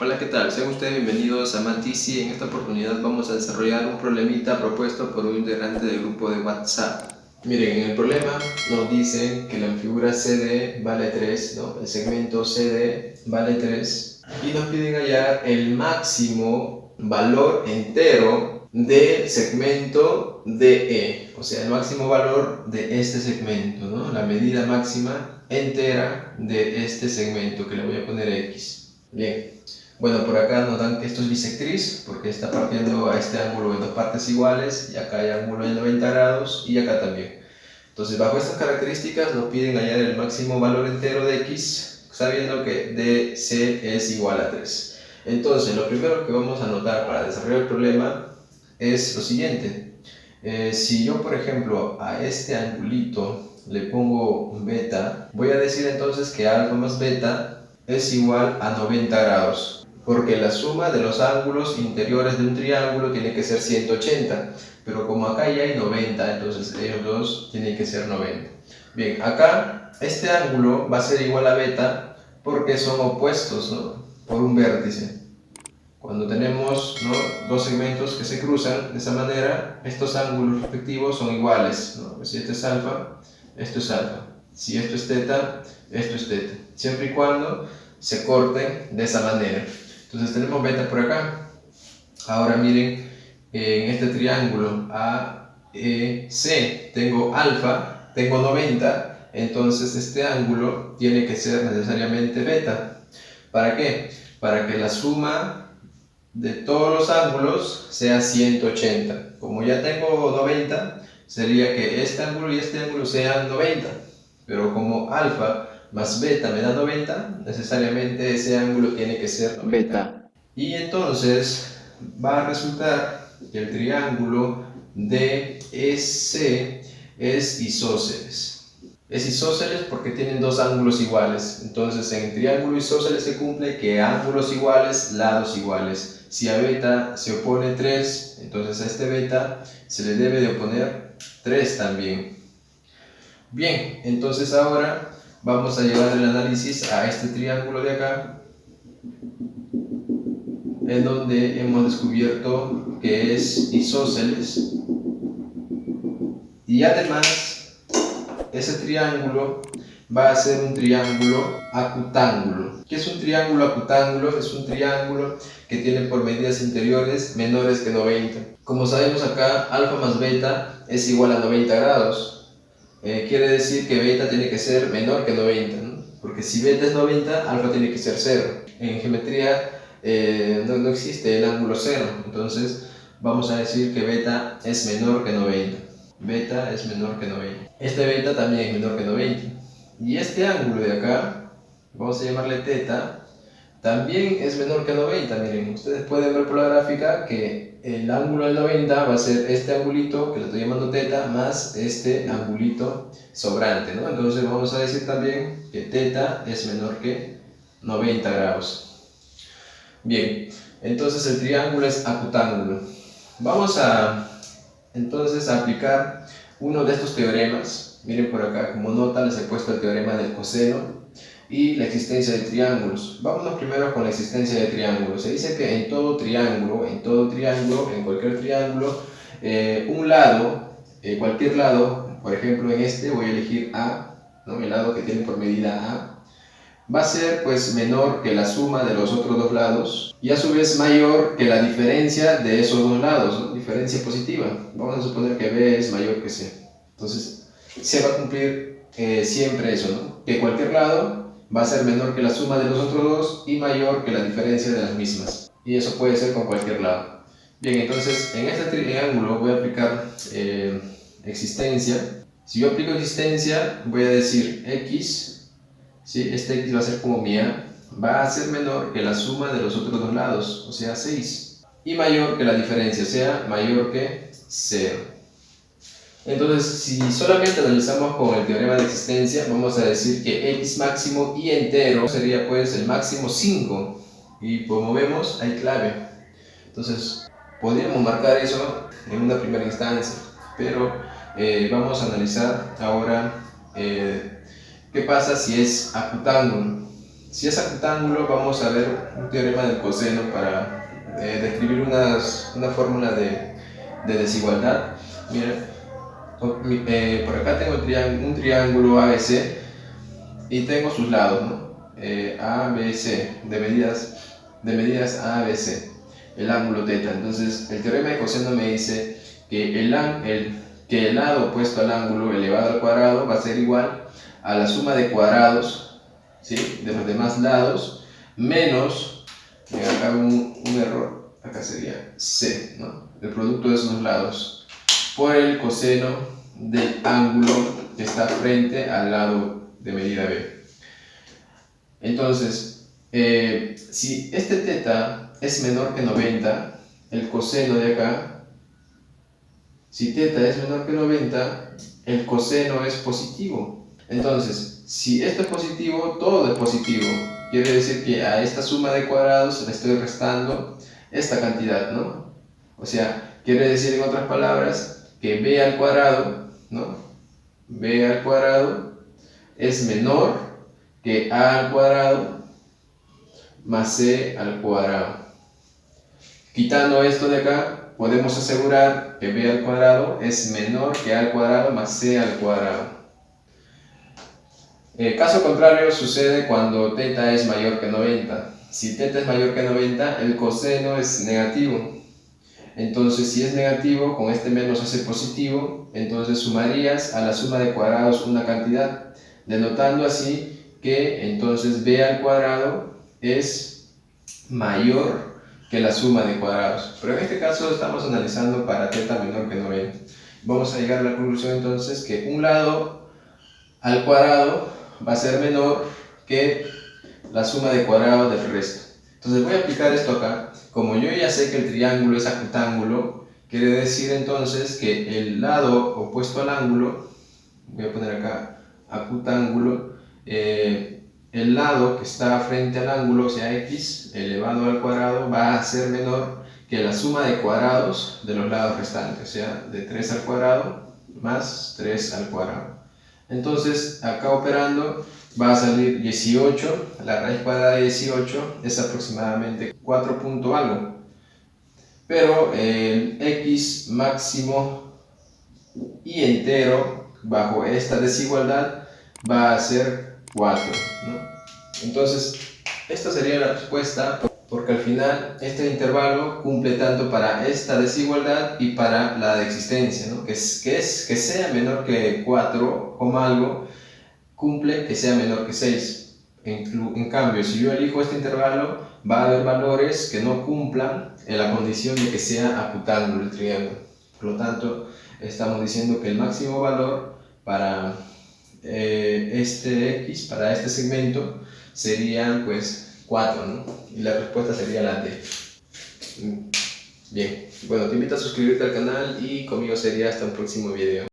Hola, ¿qué tal? Sean ustedes bienvenidos a Matisi. En esta oportunidad vamos a desarrollar un problemita propuesto por un integrante del grupo de WhatsApp. Miren, en el problema nos dicen que la figura CD vale 3, ¿no? El segmento CD vale 3 y nos piden hallar el máximo valor entero del segmento DE, o sea, el máximo valor de este segmento, ¿no? La medida máxima entera de este segmento, que le voy a poner X. Bien. Bueno, por acá nos dan que esto es bisectriz porque está partiendo a este ángulo en dos partes iguales, y acá hay ángulo de 90 grados y acá también. Entonces, bajo estas características nos piden hallar el máximo valor entero de x, sabiendo que DC es igual a 3. Entonces, lo primero que vamos a notar para desarrollar el problema es lo siguiente. Si yo, por ejemplo, a este angulito le pongo beta, voy a decir entonces que alfa más beta es igual a 90 grados. Porque la suma de los ángulos interiores de un triángulo tiene que ser 180, pero como acá ya hay 90, entonces ellos dos tienen que ser 90. Bien, acá este ángulo va a ser igual a beta porque son opuestos, ¿no? Por un vértice. Cuando tenemos, ¿no?, dos segmentos que se cruzan de esa manera, estos ángulos respectivos son iguales, ¿no? Si este es alfa, esto es alfa. Si esto es teta, esto es teta. Siempre y cuando se corten de esa manera. Entonces tenemos beta por acá. Ahora miren, en este triángulo AEC tengo alfa, tengo 90, entonces este ángulo tiene que ser necesariamente beta. ¿Para qué? Para que la suma de todos los ángulos sea 180. Como ya tengo 90, sería que este ángulo y este ángulo sean 90. Pero como alfa más beta me da 90, necesariamente ese ángulo tiene que ser beta. Y entonces va a resultar que el triángulo DEC es isósceles. Es isósceles porque tienen dos ángulos iguales. Entonces en triángulo isósceles se cumple que ángulos iguales, lados iguales. Si a beta se opone 3, entonces a este beta se le debe de oponer 3 también. Bien, entonces ahora vamos a llevar el análisis a este triángulo de acá, en donde hemos descubierto que es isósceles. Y además, ese triángulo va a ser un triángulo acutángulo. ¿Qué es un triángulo acutángulo? Es un triángulo que tiene por medidas interiores menores que 90. Como sabemos acá, alfa más beta es igual a 90 grados. Quiere decir que beta tiene que ser menor que 90, ¿no? Porque si beta es 90, alfa tiene que ser 0. En geometría no existe el ángulo 0, entonces vamos a decir que beta es menor que 90. Beta es menor que 90. Este beta también es menor que 90. Y este ángulo de acá, vamos a llamarle teta, también es menor que 90. Miren, ustedes pueden ver por la gráfica que el ángulo del 90 va a ser este angulito, que le estoy llamando teta, más este angulito sobrante, ¿no? Entonces vamos a decir también que teta es menor que 90 grados. Bien, entonces el triángulo es acutángulo. Vamos entonces a aplicar uno de estos teoremas. Miren por acá, como nota les he puesto el teorema del coseno y la existencia de triángulos. Vámonos primero con la existencia de triángulos. Se dice que en cualquier triángulo, un lado, cualquier lado, por ejemplo en este voy a elegir A, ¿no?, el lado que tiene por medida A, va a ser pues menor que la suma de los otros dos lados y a su vez mayor que la diferencia de esos dos lados, ¿no? Diferencia positiva. Vamos a suponer que B es mayor que C. Entonces se va a cumplir siempre eso, ¿no? Que cualquier lado va a ser menor que la suma de los otros dos y mayor que la diferencia de las mismas. Y eso puede ser con cualquier lado. Bien, entonces en este triángulo voy a aplicar existencia. Si yo aplico existencia, voy a decir x. ¿Sí? Este x va a ser como mi a, va a ser menor que la suma de los otros dos lados, o sea 6, y mayor que la diferencia, o sea mayor que 0. Entonces, si solamente analizamos con el teorema de existencia, vamos a decir que x máximo y entero sería pues el máximo 5, y como vemos hay clave. Entonces podríamos marcar eso en una primera instancia, pero vamos a analizar ahora ¿qué pasa si es acutángulo? Si es acutángulo, vamos a ver un teorema del coseno para describir una fórmula de desigualdad. Miren, por acá tengo un triángulo ABC y tengo sus lados, ¿no? ABC, de medidas ABC, el ángulo θ. Entonces, el teorema de coseno me dice que el lado opuesto al ángulo elevado al cuadrado va a ser igual a la suma de cuadrados, ¿sí?, de los demás lados, menos, acá hago un error, acá sería C, ¿no?, el producto de esos lados, por el coseno del ángulo que está frente al lado de medida B. Entonces, si este θ es menor que 90, el coseno de acá, si θ es menor que 90, el coseno es positivo. Entonces, si esto es positivo, todo es positivo. Quiere decir que a esta suma de cuadrados le estoy restando esta cantidad, ¿no? O sea, quiere decir en otras palabras que b al cuadrado, ¿no?, b al cuadrado es menor que a al cuadrado más c al cuadrado. Quitando esto de acá, podemos asegurar que b al cuadrado es menor que a al cuadrado más c al cuadrado. El caso contrario sucede cuando θ es mayor que 90. Si θ es mayor que 90, el coseno es negativo. Entonces, si es negativo, con este menos hace positivo, entonces sumarías a la suma de cuadrados una cantidad, denotando así que entonces b al cuadrado es mayor que la suma de cuadrados. Pero en este caso estamos analizando para θ menor que 90. Vamos a llegar a la conclusión entonces que un lado al cuadrado va a ser menor que la suma de cuadrados del resto. Entonces voy a aplicar esto acá. Como yo ya sé que el triángulo es acutángulo, quiere decir entonces que el lado opuesto al ángulo, voy a poner acá acutángulo, el lado que está frente al ángulo, o sea x elevado al cuadrado, va a ser menor que la suma de cuadrados de los lados restantes, o sea, de 3 al cuadrado más 3 al cuadrado. Entonces, acá operando va a salir 18, la raíz cuadrada de 18 es aproximadamente 4 punto algo. Pero el x máximo y entero bajo esta desigualdad va a ser 4, ¿no? Entonces, esta sería la respuesta, porque al final este intervalo cumple tanto para esta desigualdad y para la de existencia, ¿no? que sea menor que 4, algo, cumple que sea menor que 6. En cambio, si yo elijo este intervalo, va a haber valores que no cumplan en la condición de que sea acutángulo el triángulo. Por lo tanto, estamos diciendo que el máximo valor para este x, para este segmento, sería pues 4, ¿no? Y la respuesta sería la D. Bien, bueno, te invito a suscribirte al canal y conmigo sería hasta un próximo video.